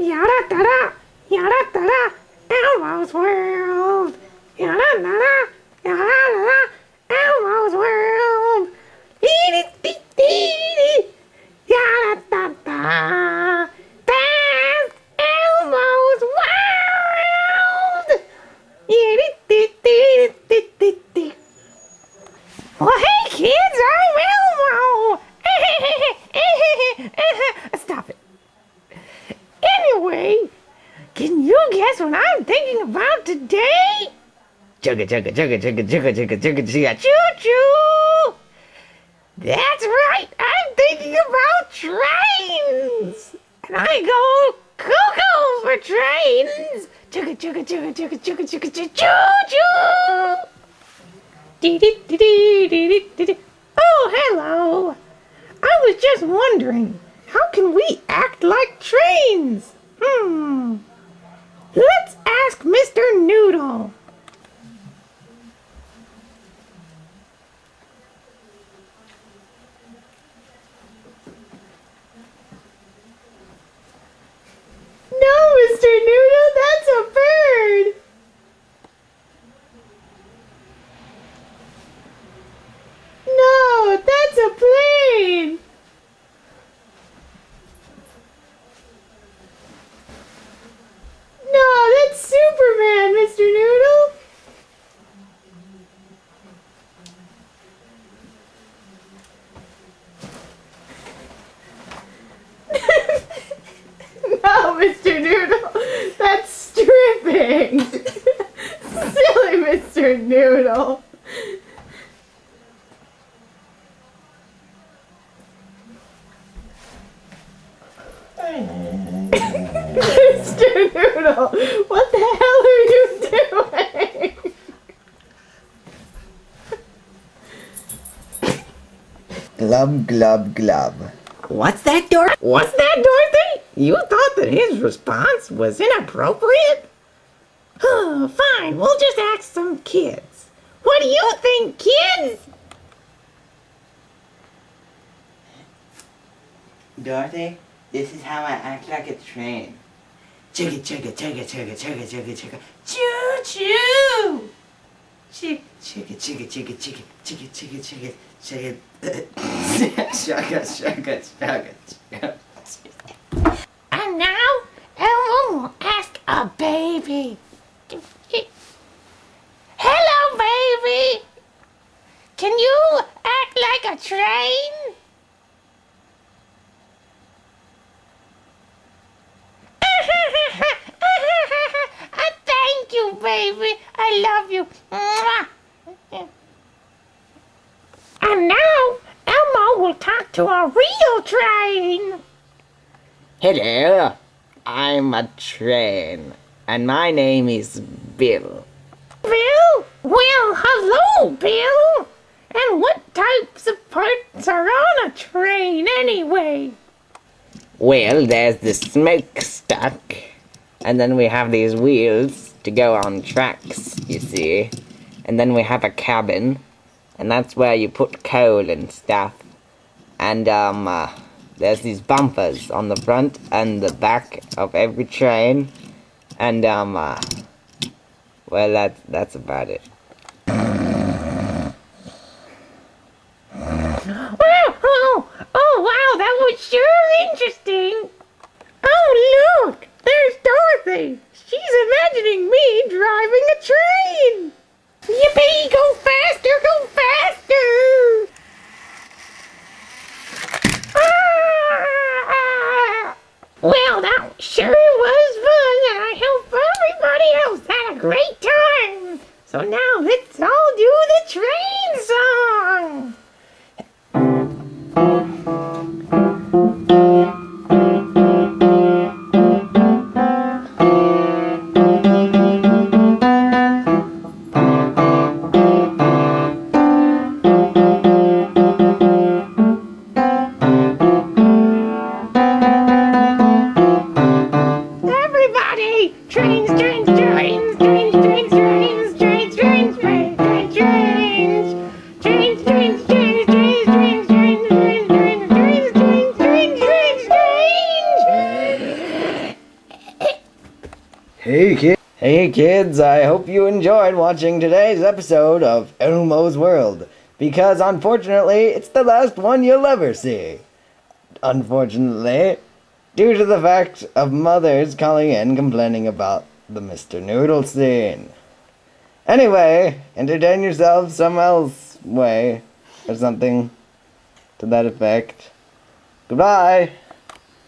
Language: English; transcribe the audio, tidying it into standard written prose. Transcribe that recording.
Yada da da, yada da da, Elmo's world. Yada da da, yada da da, Elmo's world. Yada da da, that's Elmo's world. Well, hey kids, I'm Elmo. Stop it. Anyway, can you guess what I'm thinking about today? Chugga chugga chugga chugga chugga chugga chugga chugga choo choo. That's right, I'm thinking about trains. And I go cuckoo for trains. Chugga chugga chugga chugga chugga chugga choo choo. Dee dee dee dee dee dee. Oh, hello. I was just wondering, how can we act like trains? Let's ask Mr. Noodle. No, Mr. Noodle, that's a bird. No, that's a plane. No, that's Superman, Mr. Noodle. No, Mr. Noodle, that's stripping. Silly Mr. Noodle. Mr. Noodle, what the hell are you doing? Glub, glub, glub. What's that, Dorothy? You thought that his response was inappropriate? Oh, fine, we'll just ask some kids. What do you think, kids? Dorothy, this is how I act like a train. Chugga, chugga, chugga, chugga, chugga, chugga, chugga. Choo choo! Chugga, chugga, chugga, chugga, chugga, chugga, chugga, chugga. Chugga, chugga, chugga, chugga. And now, Elmo will ask a baby. Hello, baby. Can you act like a train? Thank you, baby. I love you. And now, Elmo will talk to a real train. Hello, I'm a train, and my name is Bill. Bill? Well, hello, Bill. And what types of parts are on a train, anyway? Well, there's the smokestack, and then we have these wheels to go on tracks, you see. And then we have a cabin, and that's where you put coal and stuff. And, there's these bumpers on the front and the back of every train. And, well, that's about it. Oh, wow, that was sure interesting. Oh, look, there's Dorothy. She's imagining me driving a train. Yippee, go faster, go faster. Well, that sure was fun, and I hope everybody else had a great time. So now let's all do the train song. Trains, trains, trains, trains, trains, trains, trains, trains, trains, trains, trains. Hey kids, I hope you enjoyed watching today's episode of Elmo's World, because unfortunately, it's the last one you'll ever see. Unfortunately, due to the fact of mothers calling in complaining about the Mr. Noodle scene. Anyway, entertain yourselves some else way, or something to that effect. Goodbye!